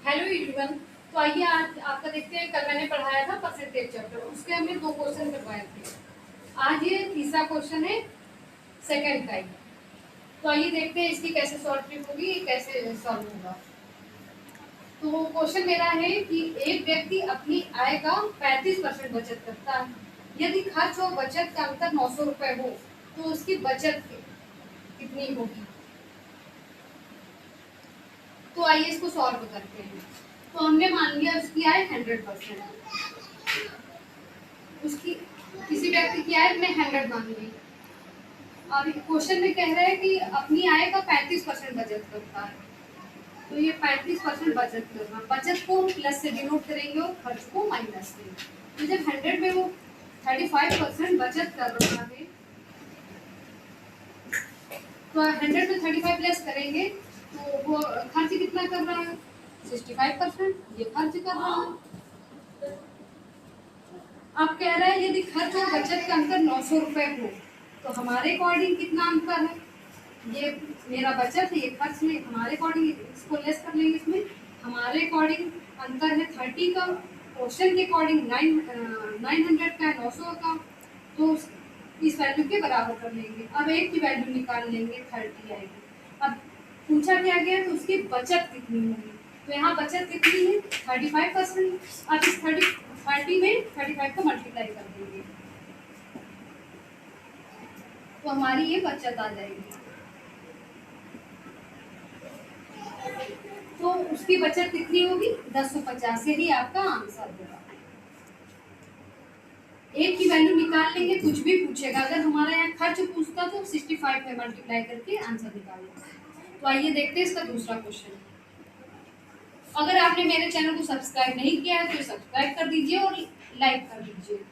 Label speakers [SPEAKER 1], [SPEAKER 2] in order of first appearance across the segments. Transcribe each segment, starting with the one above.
[SPEAKER 1] Hello everyone. तो आइए आज आपका देखते हैं। कल मैंने पढ़ाया था परसेंटेज चैप्टर, उसके हमने 2 क्वेश्चन करवाए थे। आज ये तीसरा क्वेश्चन है सेकंड टाइम। तो आइए देखते हैं इसकी कैसे सॉल्व ट्रिक होगी, ये कैसे सॉल्व होगा। तो क्वेश्चन मेरा है कि एक व्यक्ति अपनी आय का 35% बचत करता है। यदि खर्च और बचत का अंतर 900 रुपये हो तो उसकी बचत कितनी होगी। तो आइए इसको सॉल्व करते हैं। तो हमने मान लिया उसकी आय 100%, उसकी किसी व्यक्ति की आय में 100 मान ली। अब क्वेश्चन में कह रहा है कि अपनी आय का 35% बचत करता है। तो ये 35% बचत करना, बचत को प्लस से डिनोट करेंगे और खर्च को माइनस से। तो जब 100 में वो 35% बचत कर रहा है तो 100 में 35 प्लस करेंगे तो वो खर्च कितना कर रहा है, 65%। ये खर्च कर रहा है। अब कह रहा है यदि खर्च और बचत का अंतर 900 रुपये हो तो हमारे अकॉर्डिंग कितना अंतर है। ये मेरा बचत है, ये खर्च में, हमारे अकॉर्डिंग इसको लेस कर लेंगे। इसमें हमारे अकॉर्डिंग अंतर है 30 का, क्वेश्चन के अकॉर्डिंग 900 का है, 900 का। तो इस वैल्यू के बराबर कर लेंगे। अब एक की वैल्यू निकाल लेंगे, 30 आएगी। अब पूछा क्या गया तो उसकी बचत कितनी होगी। तो यहाँ बचत कितनी है 35%। अब इस 30 में 35 को मल्टीप्लाई कर देंगे तो हमारी ये बचत आ जाएगी। तो उसकी बचत कितनी होगी 1050। यही आपका आंसर होगा। एक की वैल्यू निकाल लेंगे, कुछ भी पूछेगा। अगर हमारा यहाँ खर्च पूछता तो 65 में मल्टीप्लाई करके आंसर निकालेंगे। तो आइए देखते हैं इसका दूसरा क्वेश्चन। अगर आपने मेरे चैनल को सब्सक्राइब नहीं किया है तो सब्सक्राइब कर दीजिए और लाइक कर दीजिए।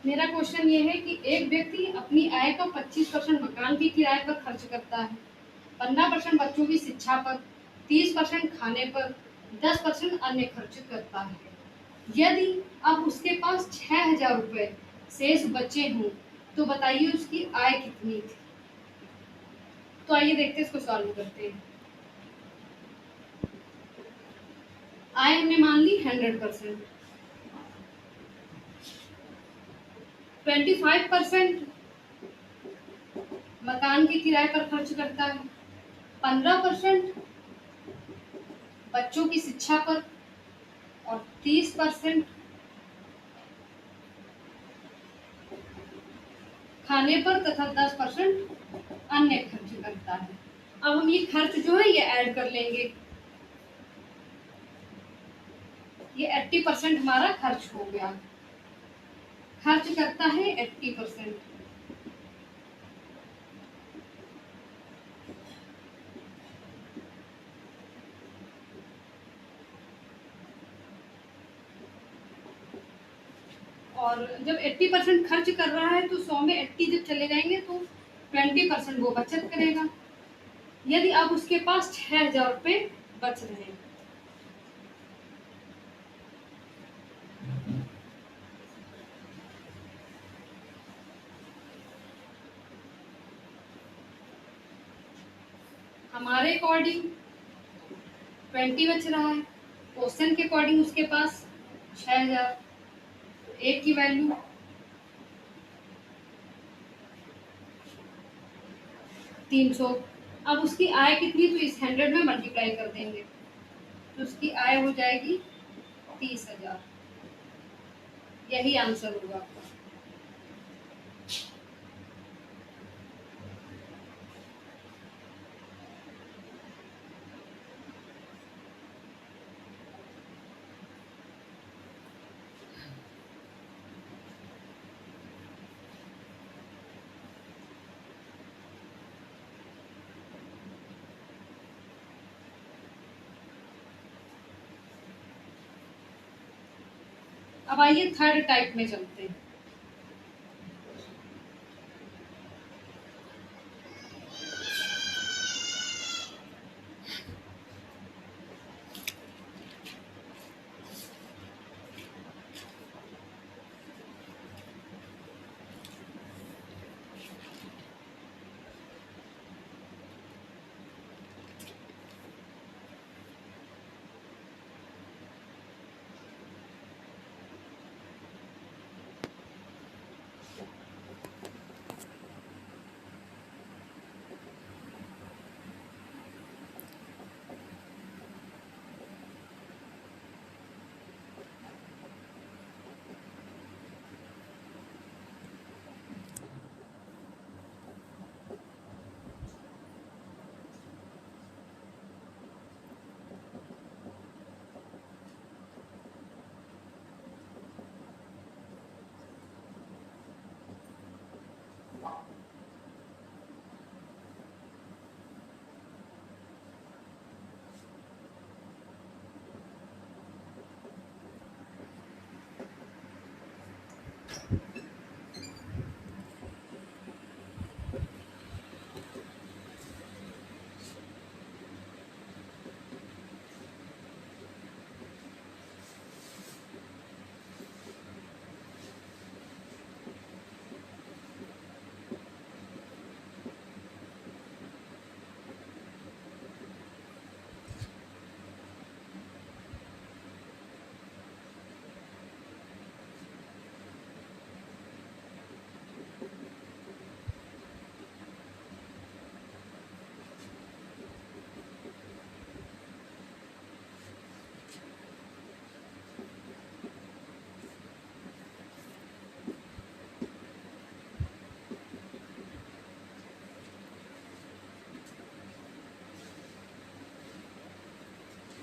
[SPEAKER 1] मेरा क्वेश्चन ये है कि एक व्यक्ति अपनी आय का 25% मकान की किराए पर खर्च करता है, 15% बच्चों की शिक्षा पर, 30% खाने पर, 10% अन्य खर्च करता है। यदि अब उसके पास 6000 रुपये शेष बचे हों तो बताइए उसकी आय कितनी थी। तो आइए देखते हैं, इसको सॉल्व करते हैं। आय हमने मान ली 100%, 25% मकान के किराए पर खर्च करता है, 15% बच्चों की शिक्षा पर और 30% खाने पर तथा 10% अन्य खर्च करता है। अब हम ये खर्च जो है ये ऐड कर लेंगे। ये 80% हमारा खर्च हो गया। खर्च करता है 80%। और जब 80% खर्च कर रहा है तो 100 में 80 जब चले जाएंगे तो 20% वो बचत करेगा। यदि अब उसके पास 6,000 रुपये बच रहे हैं, हमारे अकॉर्डिंग 20 बच रहा है, क्वेश्चन के अकॉर्डिंग उसके पास 6,000, एक की वैल्यू 300। अब उसकी आय कितनी, तो इस 100 में मल्टीप्लाई कर देंगे तो उसकी आय हो जाएगी 30,000। यही आंसर होगा आपका। अब आइए थर्ड टाइप में चलते हैं।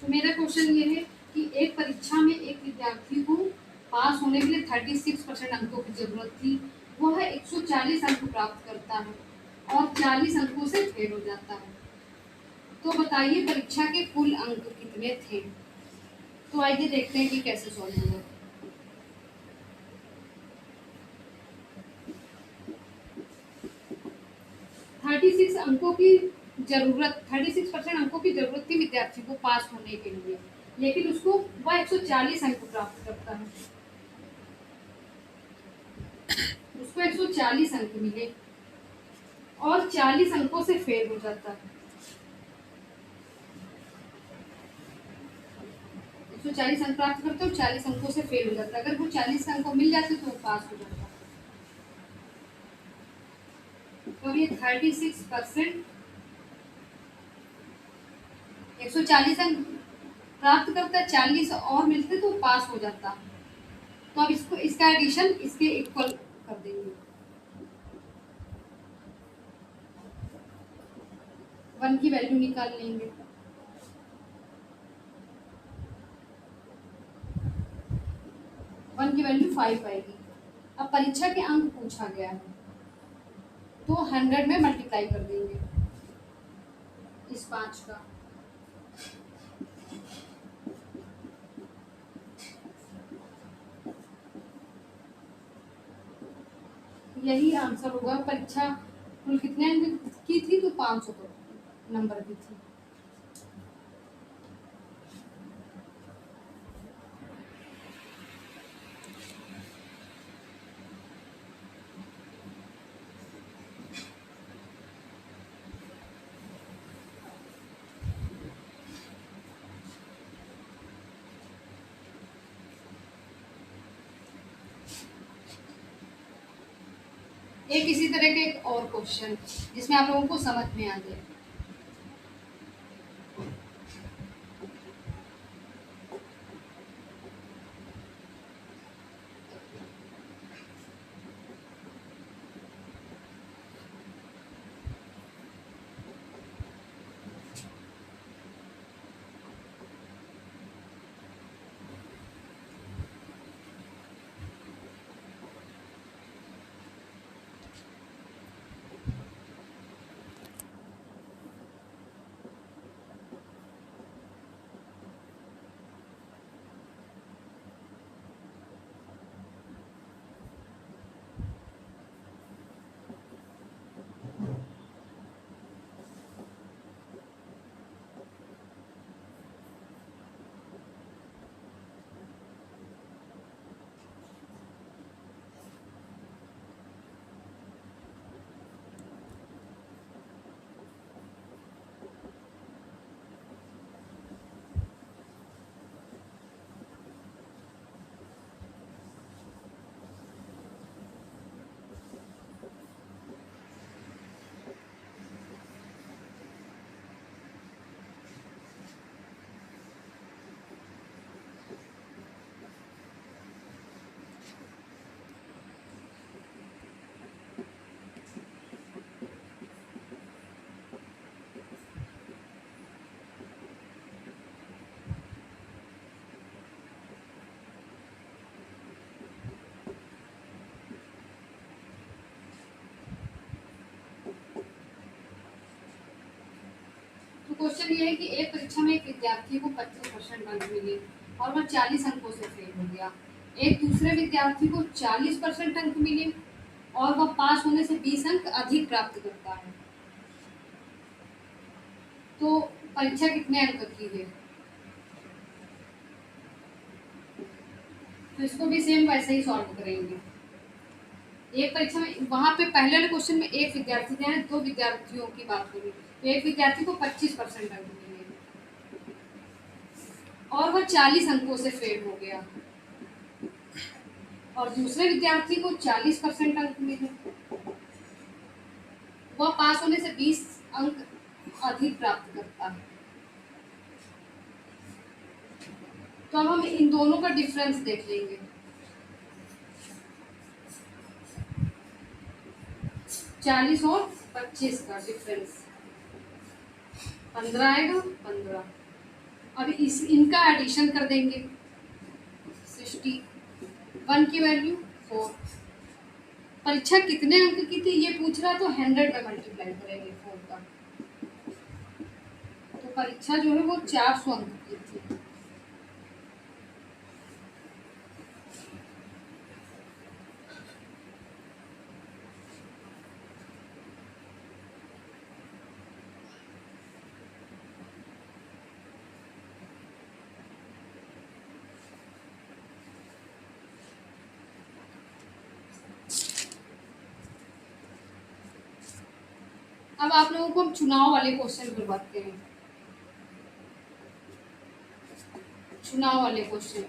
[SPEAKER 1] तो मेरा क्वेश्चन ये है कि एक परीक्षा में एक विद्यार्थी को पास होने के लिए 36% अंकों की जरूरत थी। वह 140 अंक प्राप्त करता है और 40 अंकों से फेल हो जाता है। तो बताइए परीक्षा के कुल अंक कितने थे। तो आइए देखते हैं कि कैसे सॉल्व होगा। 36 अंकों की जरूरत 36% अंकों की जरूरत थी विद्यार्थी को पास होने के लिए, लेकिन उसको वह 140 अंक प्राप्त करता है। उसको 140 अंक मिले और 40 अंकों से फेल हो जाता है। 140 अंक प्राप्त करते और 40 अंकों से फेल हो जाता है। अगर वो 40 अंक मिल जाते तो वो पास हो जाता। तो ये 36% 140 अंक प्राप्त करता है, 40 और मिलते तो पास हो जाता। तो अब इसको इसका एडिशन इसके इक्वल कर देंगे। वन की वैल्यू निकाल लेंगे। वन की वैल्यू 5 आएगी। अब परीक्षा के अंक पूछा गया है तो 100 में मल्टीप्लाई कर देंगे इस 5 का। यही आंसर होगा। परीक्षा कुल कितने अंक की थी? तो 500 नंबर की थी। एक इसी तरह के एक और क्वेश्चन जिसमें आप लोगों को समझ में आ जाए। तो क्वेश्चन ये है कि एक परीक्षा में एक विद्यार्थी को 25% अंक मिले और वह 40 अंकों से फेल हो गया। एक दूसरे विद्यार्थी को 40% अंक मिले और वह पास होने से 20 अंक अधिक प्राप्त करता है। तो परीक्षा कितने अंक की है? तो इसको भी सेम वैसे ही सॉल्व करेंगे। एक परीक्षा में वहां पे पहले वाले क्वेश्चन में एक विद्यार्थी थे, दो विद्यार्थियों की बात करी तो एक विद्यार्थी को 25% अंक मिले और वह 40 अंकों से फेल हो गया और दूसरे विद्यार्थी को 40% अंक मिले, वह पास होने से 20 अंक अधिक प्राप्त करता है। तो अब हम इन दोनों का डिफरेंस देख लेंगे। 40 और 25 का डिफरेंस 15 आएगा। 15 अब इनका एडिशन कर देंगे। 61 की वैल्यू 4। परीक्षा कितने अंक की थी ये पूछ रहा, तो 100 में मल्टीप्लाई करेंगे 4 का। तो परीक्षा जो है वो 400 अंक की थी। अब आप लोगों को हम चुनाव वाले क्वेश्चन करवाते हैं। चुनाव वाले क्वेश्चन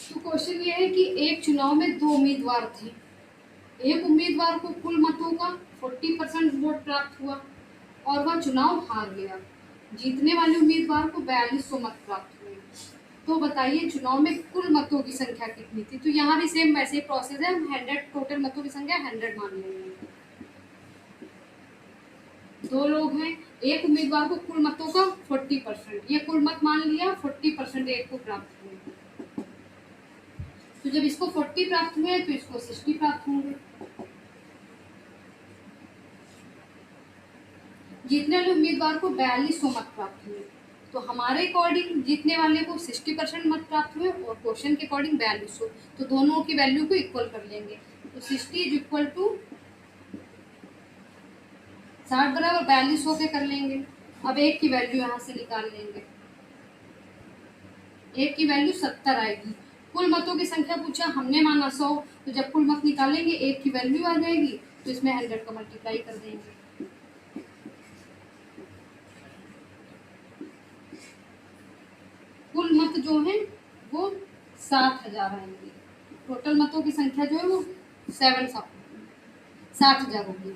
[SPEAKER 1] तो क्वेश्चन ये है कि एक चुनाव में दो उम्मीदवार थे। एक उम्मीदवार को कुल मतों का 40% वोट प्राप्त हुआ और वह चुनाव हार गया। जीतने वाले उम्मीदवार को 4200 मत प्राप्त हुए। तो बताइए चुनाव में कुल मतों की संख्या कितनी थी। तो यहाँ भी सेम वैसे ही प्रोसेस है, हम 100 टोटल मतों की संख्या 100 मान लेंगे। दो लोग हैं, एक उम्मीदवार को कुल मतों का 40%, ये कुल मत मान लिया, 40% एक को प्राप्त हुए। तो जब इसको 40 प्राप्त हुए तो इसको 60 प्राप्त होंगे। जीतने वाले उम्मीदवार को 4200 मत प्राप्त हुए। तो हमारे अकॉर्डिंग जीतने वाले को 60% मत प्राप्त हुए और क्वेश्चन के अकॉर्डिंग 4200। तो दोनों की वैल्यू को इक्वल कर लेंगे। तो 60 इज इक्वल टू 60 बराबर 4200 के कर लेंगे। अब एक की वैल्यू यहाँ से निकाल लेंगे। एक की वैल्यू 70 आएगी। कुल मतों की संख्या पूछा, हमने माना 100, तो जब कुल मत निकालेंगे एक की वैल्यू आ जाएगी, तो इसमें 100 का मल्टीप्लाई कर देंगे। कुल मत जो है वो 7000 आएंगे। टोटल मतों की संख्या जो है वो 7000 होगी।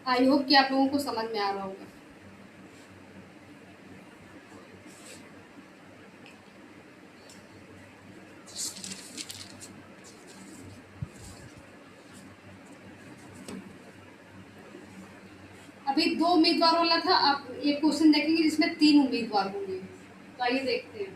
[SPEAKER 1] आई होप कि आप लोगों को समझ में आ रहा होगा। अभी दो उम्मीदवार वाला था, आप एक क्वेश्चन देखेंगे जिसमें 3 उम्मीदवार होंगे। तो आइए देखते हैं।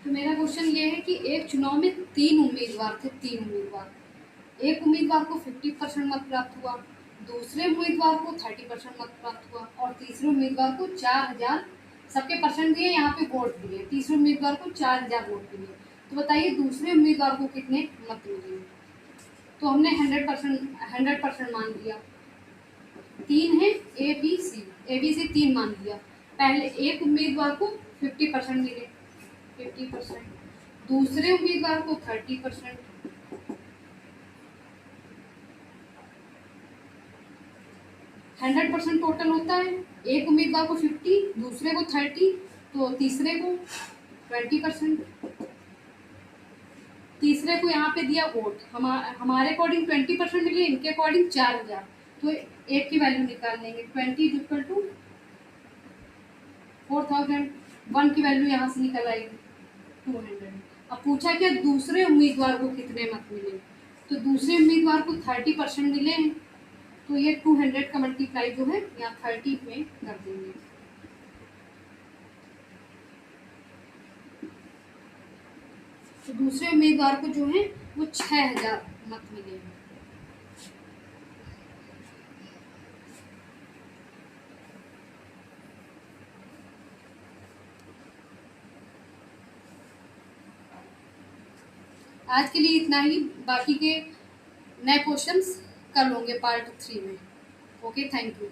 [SPEAKER 1] तो मेरा क्वेश्चन ये है कि एक चुनाव में 3 उम्मीदवार थे। 3 उम्मीदवार, एक उम्मीदवार को 50% मत प्राप्त हुआ, दूसरे उम्मीदवार को 30% मत प्राप्त हुआ और तीसरे उम्मीदवार को 4000, सबके परसेंट दिए, यहाँ पे वोट दिए, तीसरे उम्मीदवार को 4000 वोट मिले। तो बताइए दूसरे उम्मीदवार को कितने मत मिले। तो हमने 100% मान लिया। 3 है ए बी सी 3 मान लिया। पहले एक उम्मीदवार को 50% मिले, 50%, दूसरे उम्मीदवार को 30%, 100% टोटल होता है। एक उम्मीदवार को 50, दूसरे को 30, तो तीसरे को 20%। तीसरे को यहाँ पे दिया वोट, हमारे अकॉर्डिंग 20% मिले, इनके अकॉर्डिंग 4000। तो एक की वैल्यू निकाल लेंगे। 20 इज इक्वल टू 4000। 1 की वैल्यू यहाँ से निकल आएगी 200। अब पूछा क्या दूसरे उम्मीदवार को कितने मत मिले, तो दूसरे उम्मीदवार को 30% मिले हैं, तो ये 200 का मल्टीप्लाई जो है यहाँ 30 में कर देंगे। तो दूसरे उम्मीदवार को जो है वो 6000 मत मिले हैं। आज के लिए इतना ही, बाकी के नए क्वेश्चंस कर लोगे पार्ट 3 में। Okay, thank you.